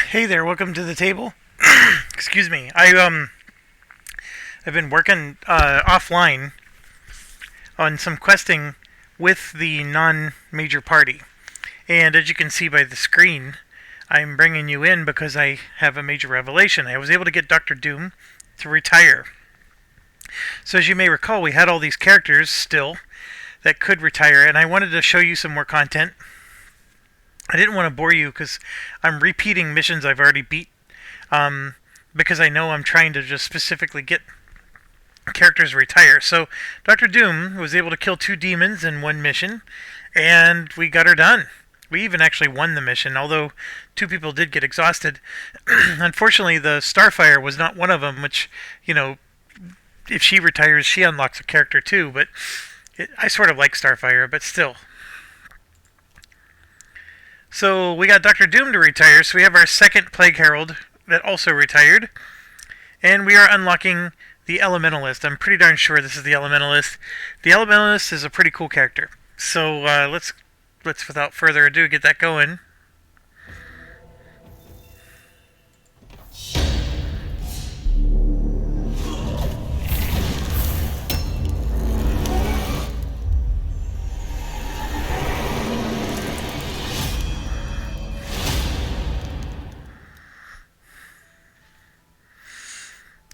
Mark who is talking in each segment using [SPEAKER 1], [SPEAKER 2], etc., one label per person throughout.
[SPEAKER 1] Hey there, welcome to the table. Excuse me. I've been working offline on some questing with the non-major party, and as you can see by the screen, I'm bringing you in because I have a major revelation. I was able to get Doctor Doom to retire. So as you may recall, we had all these characters still that could retire, and I wanted to show you some more content. I didn't want to bore you because I'm repeating missions I've already beat, because I know I'm trying to just specifically get characters retire. So Doctor Doom was able to kill 2 demons in one mission, and we got her done. We even actually won the mission, although 2 people did get exhausted. Unfortunately, the Starfire was not one of them, which, if she retires, she unlocks a character too, but I sort of like Starfire, but still. So we got Doctor Doom to retire, so we have our second Plague Herald that also retired. And we are unlocking the Elementalist. I'm pretty darn sure this is the Elementalist. The Elementalist is a pretty cool character. So let's without further ado get that going.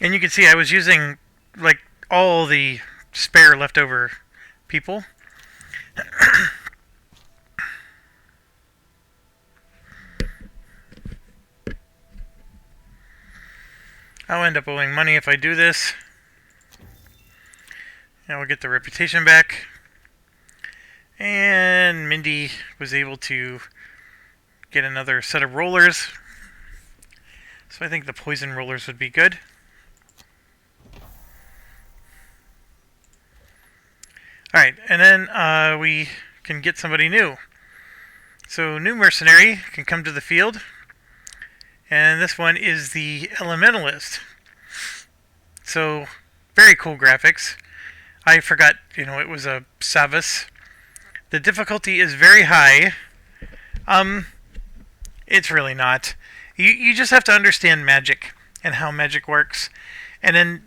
[SPEAKER 1] And you can see I was using like all the spare leftover people. I'll end up owing money if I do this. And we'll get the reputation back. And Mindy was able to get another set of rollers. So I think the poison rollers would be good. Alright, and then we can get somebody new. So new mercenary can come to the field. And this one is the Elementalist. So, very cool graphics. I forgot, it was a Savas. The difficulty is very high. It's really not. You just have to understand magic and how magic works. And then,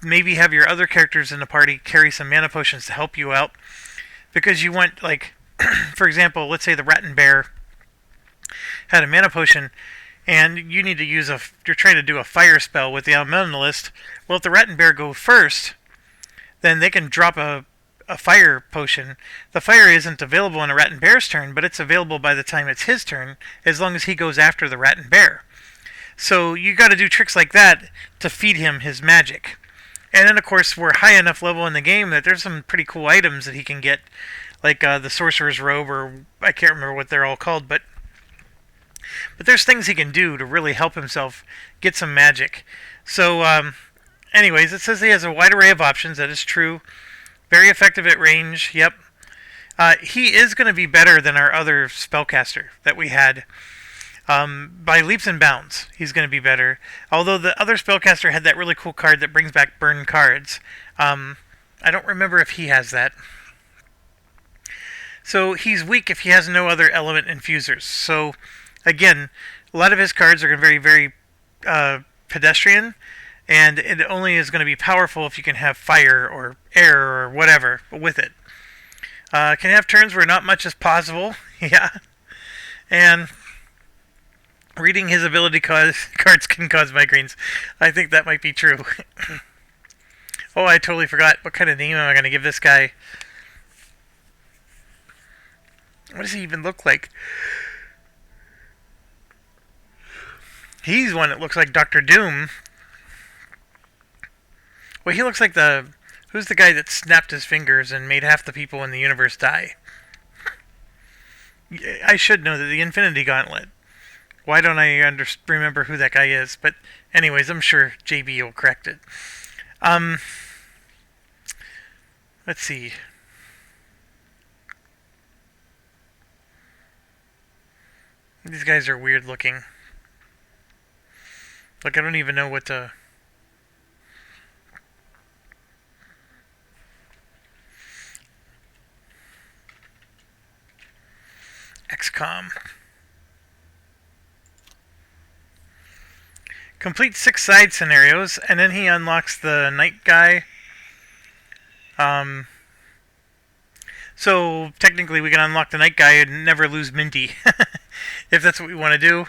[SPEAKER 1] maybe have your other characters in the party carry some mana potions to help you out. Because you want, like, for example, let's say the Rat and Bear had a mana potion, and you need to use you're trying to do a fire spell with the Elementalist. Well, if the Rat and Bear go first, then they can drop a fire potion. The fire isn't available on a Rat and Bear's turn, but it's available by the time it's his turn, as long as he goes after the Rat and Bear. So you got to do tricks like that to feed him his magic. And then, of course, we're high enough level in the game that there's some pretty cool items that he can get, like the Sorcerer's Robe, or I can't remember what they're all called, but there's things he can do to really help himself get some magic. So, anyways, it says he has a wide array of options. That is true. Very effective at range. Yep. He is going to be better than our other spellcaster that we had. By leaps and bounds, he's going to be better. Although the other spellcaster had that really cool card that brings back burn cards. I don't remember if he has that. So he's weak if he has no other element infusers. So, again, a lot of his cards are very, very pedestrian, and it only is going to be powerful if you can have fire or air or whatever with it. Can have turns where not much is possible. Yeah. And reading his ability cards can cause migraines. I think that might be true. Oh, I totally forgot. What kind of name am I going to give this guy? What does he even look like? He's one that looks like Doctor Doom. Well, he looks like who's the guy that snapped his fingers and made half the people in the universe die? I should know that the Infinity Gauntlet. Why don't I remember who that guy is? But anyways, I'm sure JB will correct it. Let's see. These guys are weird looking. Like, I don't even know what to... XCOM. Complete 6 side scenarios, and then he unlocks the night guy. So technically we can unlock the night guy and never lose Minty, if that's what we want to do.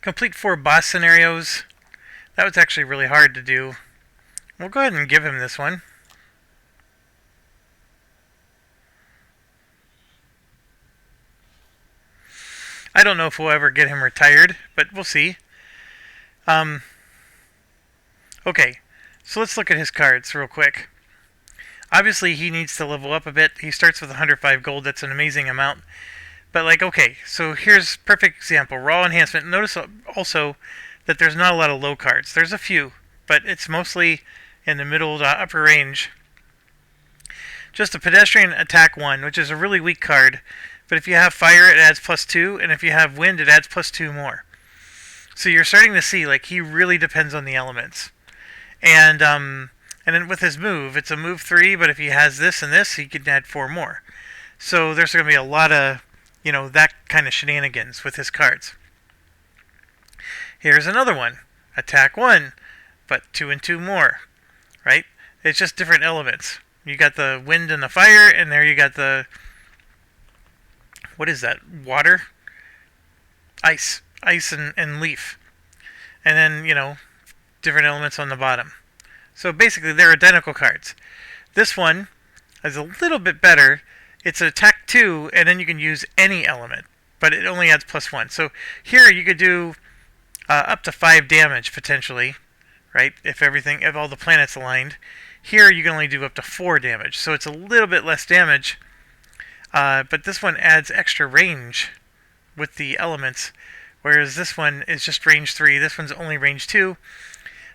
[SPEAKER 1] Complete 4 boss scenarios. That was actually really hard to do. We'll go ahead and give him this one. I don't know if we'll ever get him retired, but we'll see. Okay, so let's look at his cards real quick. Obviously, he needs to level up a bit. He starts with 105 gold. That's an amazing amount. But, like, okay, so here's perfect example. Raw enhancement. Notice also that there's not a lot of low cards. There's a few, but it's mostly in the middle to upper range. Just a pedestrian attack 1, which is a really weak card. But if you have fire, it adds +2, and if you have wind, it adds +2 more. So you're starting to see, like, he really depends on the elements. And then with his move, it's a move 3, but if he has this and this, he can add 4 more. So there's going to be a lot of, that kind of shenanigans with his cards. Here's another one. Attack 1, but 2 and 2 more, right? It's just different elements. You got the wind and the fire, and there you got the... What is that? Water? Ice. Ice and leaf. And then, different elements on the bottom. So basically, they're identical cards. This one is a little bit better. It's an attack 2, and then you can use any element. But it only adds +1. So here you could do up to 5 damage, potentially. Right? If all the planets aligned. Here you can only do up to 4 damage. So it's a little bit less damage. But this one adds extra range with the elements, whereas this one is just range 3. This one's only range 2.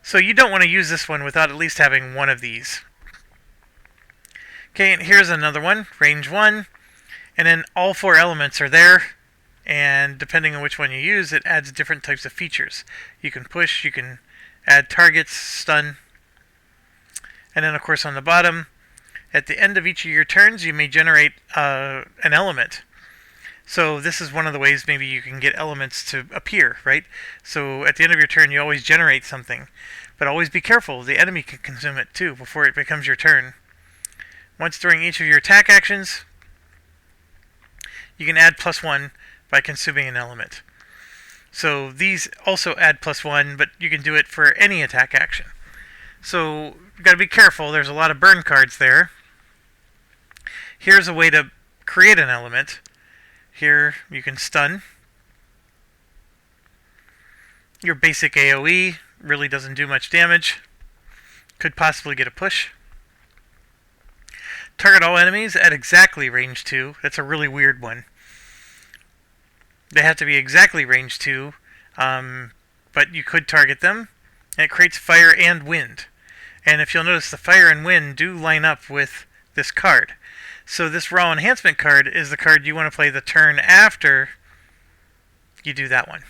[SPEAKER 1] So you don't want to use this one without at least having one of these. Okay, and here's another one, range 1. And then all 4 elements are there, and depending on which one you use, it adds different types of features. You can push, you can add targets, stun. And then, of course, on the bottom, at the end of each of your turns, you may generate an element. So this is one of the ways maybe you can get elements to appear, right? So at the end of your turn, you always generate something. But always be careful. The enemy can consume it too before it becomes your turn. Once during each of your attack actions, you can add +1 by consuming an element. So these also add +1, but you can do it for any attack action. So you've got to be careful. There's a lot of burn cards there. Here's a way to create an element. Here you can stun. Your basic AoE really doesn't do much damage. Could possibly get a push. Target all enemies at exactly range 2. That's a really weird one. They have to be exactly range 2, but you could target them. And it creates fire and wind. And if you'll notice, the fire and wind do line up with this card. So this raw enhancement card is the card you want to play the turn after you do that one.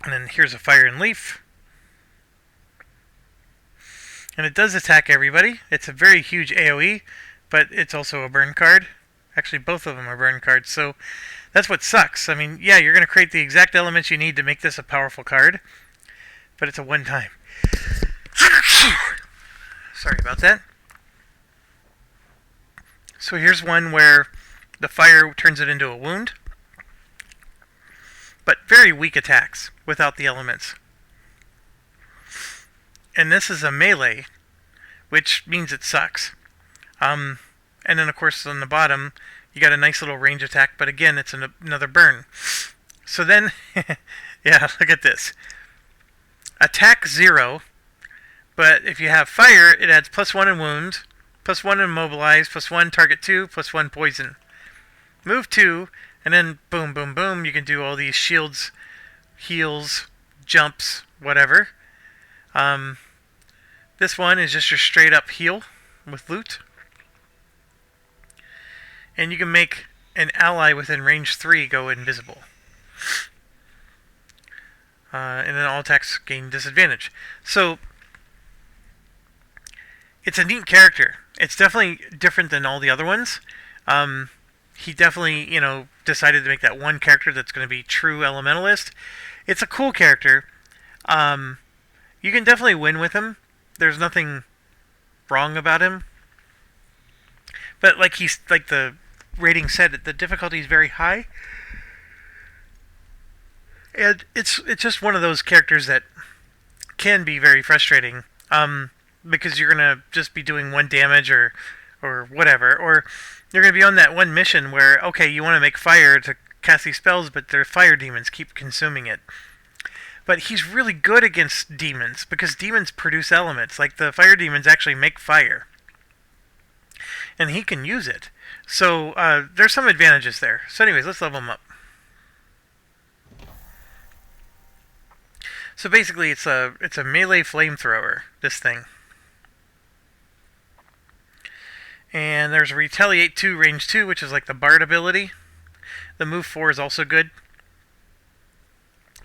[SPEAKER 1] And then here's a fire and leaf. And it does attack everybody. It's a very huge AoE, but it's also a burn card. Actually, both of them are burn cards, so that's what sucks. I mean, yeah, you're going to create the exact elements you need to make this a powerful card, but it's a one-time. Sorry about that. So here's one where the fire turns it into a wound, but very weak attacks without the elements. And this is a melee, which means it sucks. And then, of course, on the bottom, you got a nice little range attack, but again, it's another burn. So then, yeah, look at this. Attack 0, but if you have fire, it adds +1 in wound, +1 in immobilize, +1 target 2, +1 poison. Move 2, and then boom, boom, boom, you can do all these shields, heals, jumps, whatever. This one is just your straight up heal with loot. And you can make an ally within range 3 go invisible. And then all attacks gain disadvantage. So, it's a neat character. It's definitely different than all the other ones. he definitely, decided to make that one character that's going to be true elementalist. It's a cool character. You can definitely win with him. There's nothing wrong about him. But like the rating said, the difficulty is very high. And it's just one of those characters that can be very frustrating. Because you're gonna just be doing one damage or whatever, or you're gonna be on that one mission where okay, you want to make fire to cast these spells, but their fire demons keep consuming it. But he's really good against demons because demons produce elements. Like the fire demons actually make fire, and he can use it. So there's some advantages there. So anyways, let's level him up. So basically, it's a melee flamethrower. This thing. And there's a Retaliate 2, Range 2, which is like the Bard ability. The Move 4 is also good.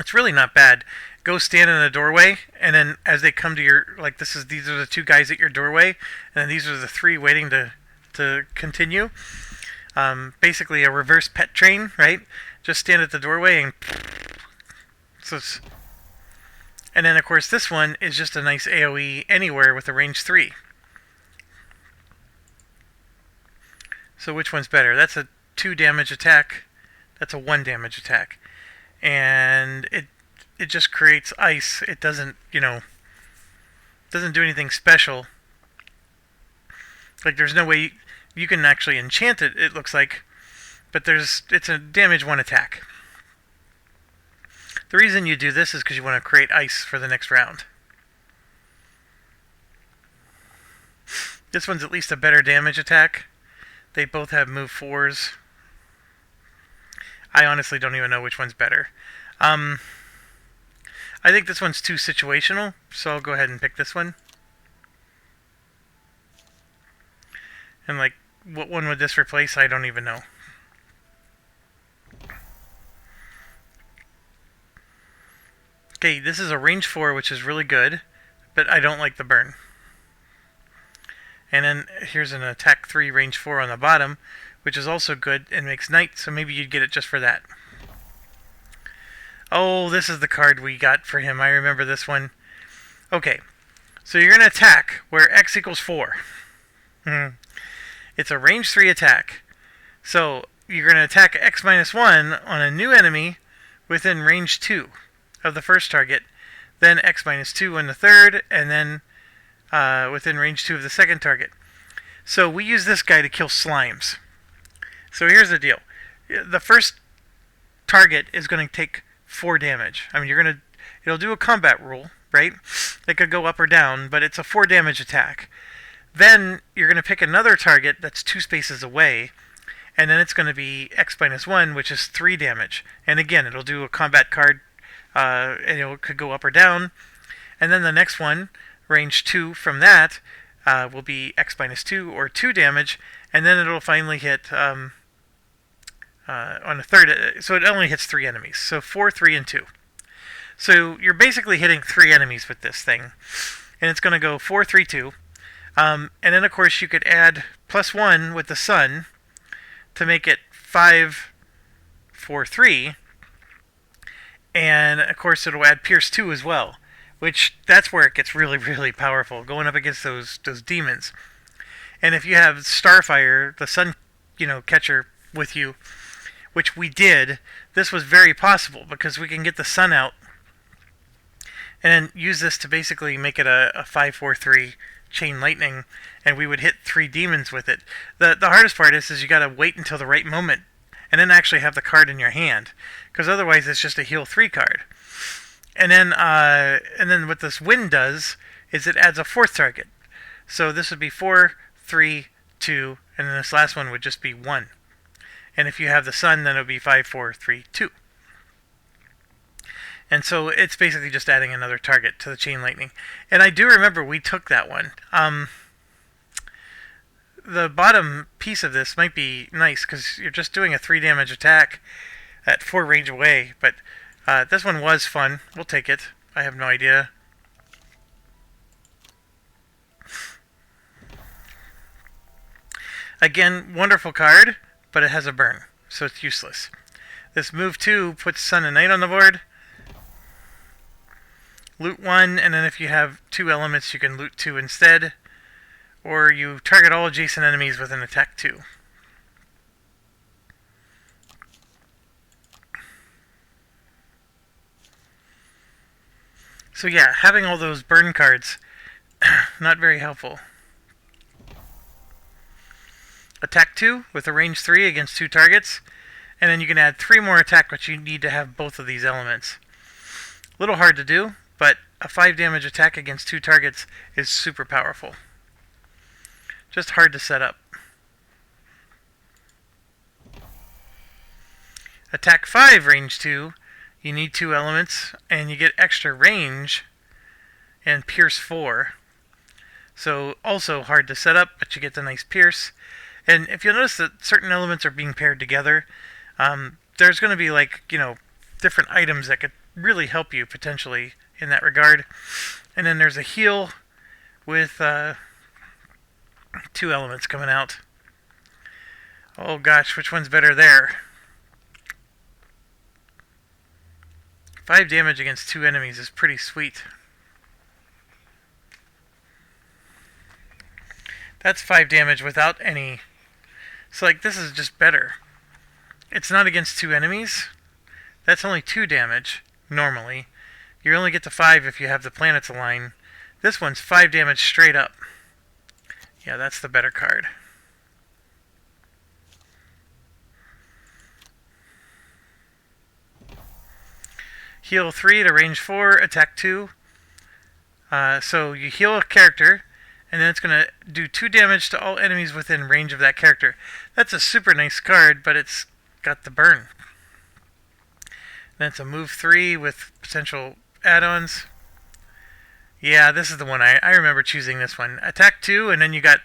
[SPEAKER 1] It's really not bad. Go stand in a doorway, and then as they come to your... Like, these are the 2 guys at your doorway, and then these are the 3 waiting to continue. Basically a reverse pet train, right? Just stand at the doorway and... And then, of course, this one is just a nice AoE anywhere with a Range 3. So which one's better? That's a 2 damage attack. That's a 1 damage attack. And it just creates ice. It doesn't, doesn't do anything special. Like there's no way you can actually enchant it, it looks like. But it's a damage 1 attack. The reason you do this is because you want to create ice for the next round. This one's at least a better damage attack. They both have move 4s. I honestly don't even know which one's better. I think this one's too situational, so I'll go ahead and pick this one. And like, what one would this replace? I don't even know. Okay, this is a range 4, which is really good, but I don't like the burn. And then here's an attack 3, range 4 on the bottom, which is also good and makes night, so maybe you'd get it just for that. Oh, this is the card we got for him. I remember this one. Okay, so you're going to attack where X equals 4. It's a range 3 attack. So you're going to attack X minus 1 on a new enemy within range 2 of the first target, then X minus 2 on the third, and then within range 2 of the second target. So we use this guy to kill slimes. So here's the deal. The first target is going to take 4 damage. I mean, it'll do a combat rule, right? It could go up or down, but it's a 4 damage attack. Then you're going to pick another target that's 2 spaces away, and then it's going to be X minus 1, which is 3 damage. And again, it'll do a combat card, and it could go up or down. And then the next one, range 2 from that, will be X minus 2 or 2 damage, and then it'll finally hit on the third. So it only hits 3 enemies. So 4, 3, and 2. So you're basically hitting 3 enemies with this thing, and it's going to go 4, 3, 2. And then of course you could add +1 with the sun to make it 5, 4, 3. And of course it'll add Pierce 2 as well, which that's where it gets really, really powerful, going up against those demons. And if you have Starfire, the sun, catcher with you, which we did, this was very possible because we can get the sun out and then use this to basically make it a 5, 4, 3 chain lightning, and we would hit 3 demons with it. The hardest part is you got to wait until the right moment and then actually have the card in your hand, because otherwise it's just a heal 3 card. And then what this wind does is it adds a 4th target. So this would be 4, 3, 2, and then this last one would just be 1. And if you have the sun, then it would be 5, 4, 3, 2. And so it's basically just adding another target to the chain lightning. And I do remember we took that one. The bottom piece of this might be nice because you're just doing a 3 damage attack at 4 range away. But this one was fun. We'll take it. I have no idea. Again, wonderful card. but it has a burn, so it's useless. This move 2 puts Sun and Night on the board. Loot 1, and then if you have 2 elements, you can loot 2 instead. Or you target all adjacent enemies with an attack 2. So yeah, having all those burn cards, not very helpful. Attack 2 with a range 3 against 2 targets, and then you can add 3 more attack, but you need to have both of these elements. A little hard to do, but a 5 damage attack against 2 targets is super powerful. Just hard to set up. Attack 5, range 2. You need 2 elements, and you get extra range and pierce 4. So also hard to set up, but you get the nice pierce. And if you'll notice that certain elements are being paired together, there's going to be different items that could really help you potentially in that regard. And then there's a heal with 2 elements coming out. Oh gosh, which one's better there? 5 damage against 2 enemies is pretty sweet. That's 5 damage without any... So this is just better. It's not against 2 enemies. That's only 2 damage, normally. You only get to 5 if you have the planets align. This one's 5 damage straight up. Yeah, that's the better card. Heal 3 to range 4, attack 2. So you heal a character, and then it's going to do 2 damage to all enemies within range of that character. That's a super nice card, but it's got the burn. Then it's a move 3 with potential add-ons. Yeah, this is the one. I remember choosing this one. Attack 2, and then you got...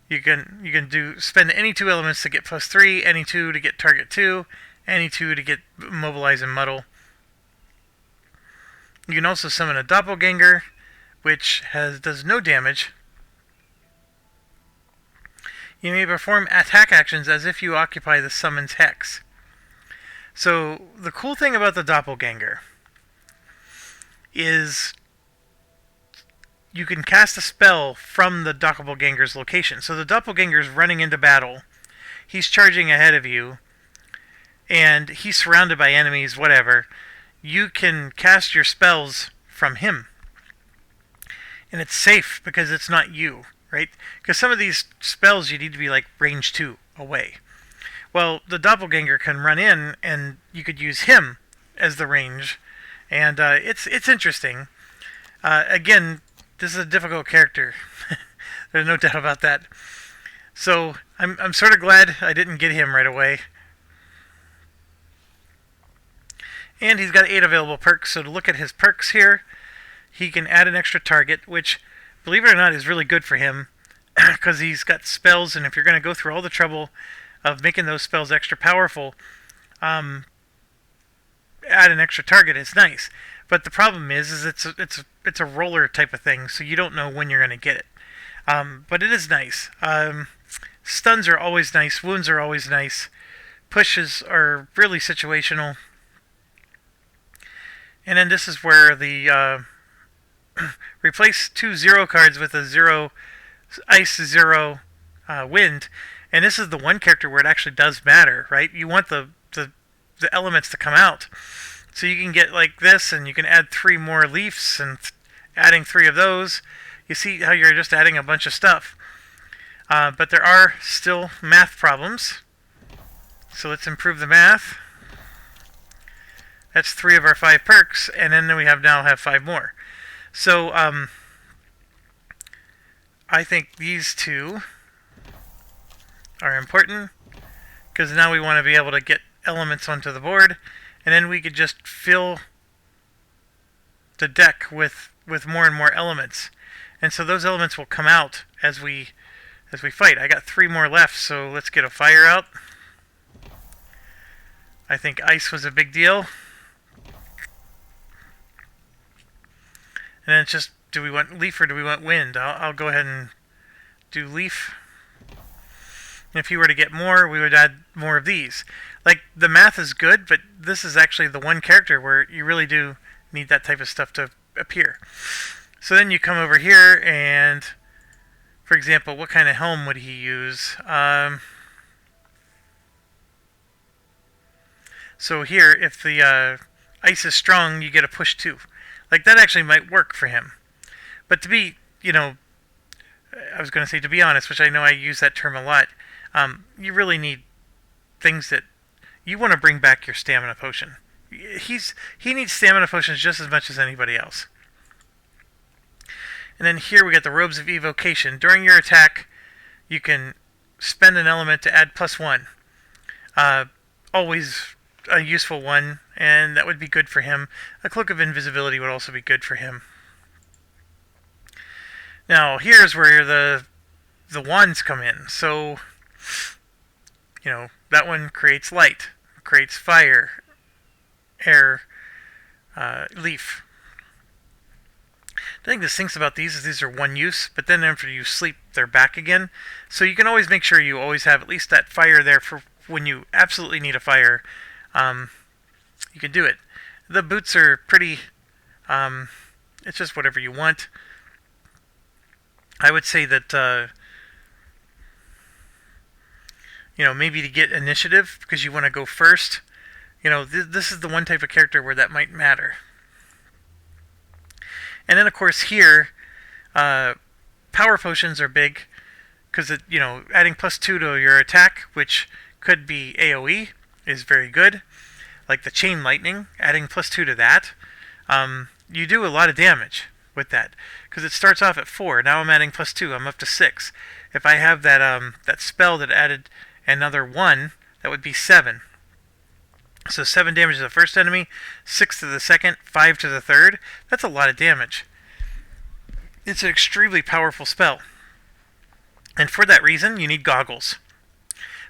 [SPEAKER 1] You can spend any 2 elements to get +3, any 2 to get target 2, any 2 to get mobilize and muddle. You can also summon a doppelganger, which does no damage. You may perform attack actions as if you occupy the summon's hex. So the cool thing about the doppelganger is you can cast a spell from the doppelganger's location. So the doppelganger's running into battle. He's charging ahead of you, and he's surrounded by enemies, whatever. You can cast your spells from him. And it's safe because it's not you, right? Because some of these spells you need to be range 2 away. Well, the doppelganger can run in, and you could use him as the range. And it's interesting. Again, this is a difficult character. There's no doubt about that. So I'm sort of glad I didn't get him right away. And he's got 8 available perks, so to look at his perks here, he can add an extra target, which, believe it or not, is really good for him, because he's got spells, and if you're going to go through all the trouble of making those spells extra powerful, add an extra target is nice. But the problem is it's a roller type of thing, so you don't know when you're going to get it. But it is nice. Stuns are always nice. Wounds are always nice. Pushes are really situational. And then this is where the replace 2 0 cards with a 0 ice, 0 wind. And this is the one character where it actually does matter, right? You want the elements to come out. So you can get this, and you can add 3 more leaves, and adding 3 of those, you see how you're just adding a bunch of stuff. But there are still math problems. So let's improve the math. That's 3 of our 5 perks, and then we now have 5 more. So I think these 2 are important, because now we want to be able to get elements onto the board, and then we could just fill the deck with more and more elements. And so those elements will come out as we fight. I got 3 more left, so let's get a fire out. I think ice was a big deal. And then it's just, do we want leaf or do we want wind? I'll go ahead and do leaf. And if you were to get more, we would add more of these. Like, the math is good, but this is actually the one character where you really do need that type of stuff to appear. So then you come over here and, for example, what kind of helm would he use? So here, if the ice is strong, you get a push 2. Like, that actually might work for him. But to be, I was going to say to be honest, which I know I use that term a lot, you really need things that you want to bring back your stamina potion. He needs stamina potions just as much as anybody else. And then here we got the Robes of Evocation. During your attack, you can spend an element to add +1. Always a useful one, and that would be good for him. A Cloak of Invisibility would also be good for him. Now, here's where the wands come in. So, that one creates light, creates fire, air, leaf. The thing that stinks about these is these are one use, but then after you sleep, they're back again. So you can always make sure you always have at least that fire there for when you absolutely need a fire. You can do it. The boots are pretty, it's just whatever you want. I would say that, maybe to get initiative, because you want to go first, this is the one type of character where that might matter. And then, of course, here, power potions are big, because, adding +2 to your attack, which could be AoE, is very good. Like the Chain Lightning, adding +2 to that, you do a lot of damage with that, because it starts off at 4. Now I'm adding +2. I'm up to 6. If I have that spell that added another 1, that would be 7. So 7 damage to the first enemy, 6 to the second, 5 to the third. That's a lot of damage. It's an extremely powerful spell. And for that reason, you need goggles,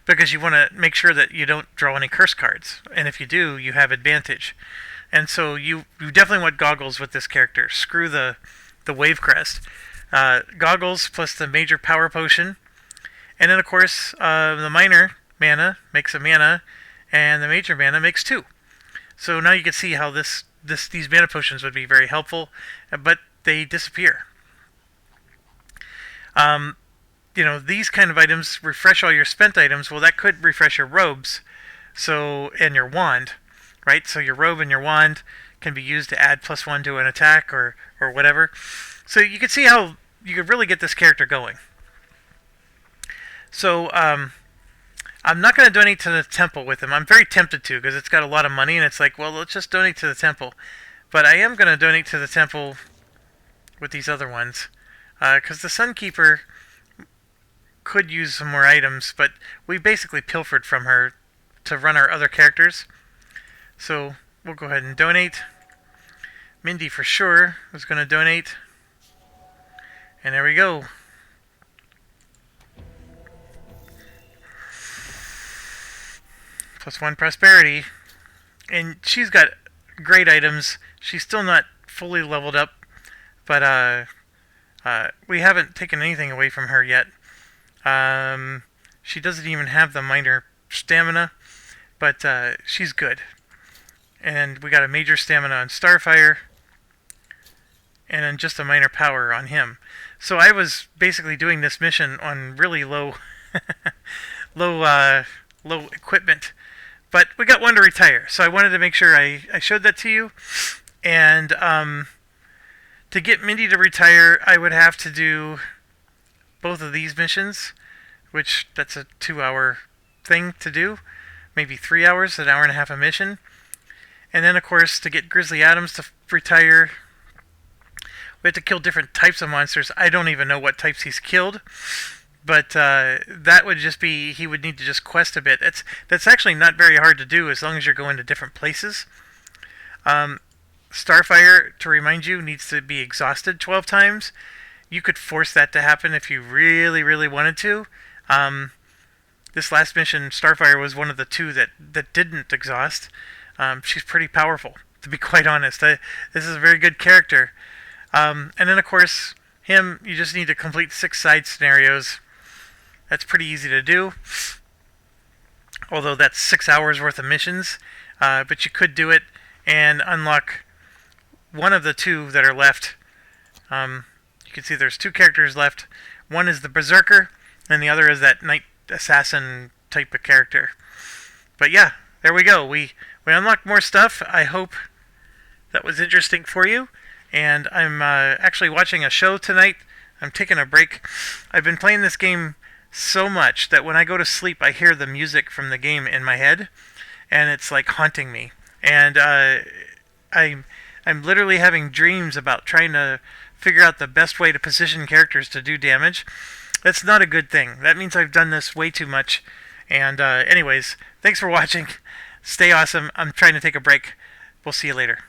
[SPEAKER 1] because you want to make sure that you don't draw any curse cards. And if you do, you have advantage. And so you definitely want goggles with this character. Screw the Wave Crest. Goggles plus the major power potion. And then, of course, the minor mana makes a mana, and the major mana makes 2. So now you can see how these mana potions would be very helpful, but they disappear. These kind of items refresh all your spent items. Well, that could refresh your robes, and your wand, right? So your robe and your wand can be used to add +1 to an attack or whatever. So you can see how you could really get this character going. So I'm not going to donate to the temple with him. I'm very tempted to, because it's got a lot of money, and it's like, well, let's just donate to the temple. But I am going to donate to the temple with these other ones, because the Sunkeeper could use some more items, but we basically pilfered from her to run our other characters. So we'll go ahead and donate. Mindy for sure was going to donate. And there we go. +1 prosperity. And she's got great items. She's still not fully leveled up, but we haven't taken anything away from her yet. She doesn't even have the minor stamina, but she's good. And we got a major stamina on Starfire, and then just a minor power on him. So I was basically doing this mission on really low equipment. But we got one to retire, so I wanted to make sure I showed that to you. And to get Mindy to retire, I would have to do both of these missions, which that's a 2-hour thing to do. Maybe 3 hours, an hour and a half a mission. And then, of course, to get Grizzly Adams to retire, we have to kill different types of monsters. I don't even know what types he's killed. But that would just be, he would need to just quest a bit. That's actually not very hard to do as long as you're going to different places. Starfire, to remind you, needs to be exhausted 12 times. You could force that to happen if you really, really wanted to. This last mission, Starfire was one of the 2 that didn't exhaust. She's pretty powerful, to be quite honest. This is a very good character. And then, of course, him, you just need to complete 6 side scenarios. That's pretty easy to do, although that's 6 hours worth of missions. But you could do it and unlock one of the two that are left. You can see there's two characters left. One is the Berserker, and the other is that Knight Assassin type of character. But yeah, there we go. We unlocked more stuff. I hope that was interesting for you. And I'm actually watching a show tonight. I'm taking a break. I've been playing this game so much that when I go to sleep, I hear the music from the game in my head, and it's like haunting me. And I'm literally having dreams about trying to figure out the best way to position characters to do damage. That's not a good thing. That means I've done this way too much. And anyways, thanks for watching. Stay awesome. I'm trying to take a break. We'll see you later.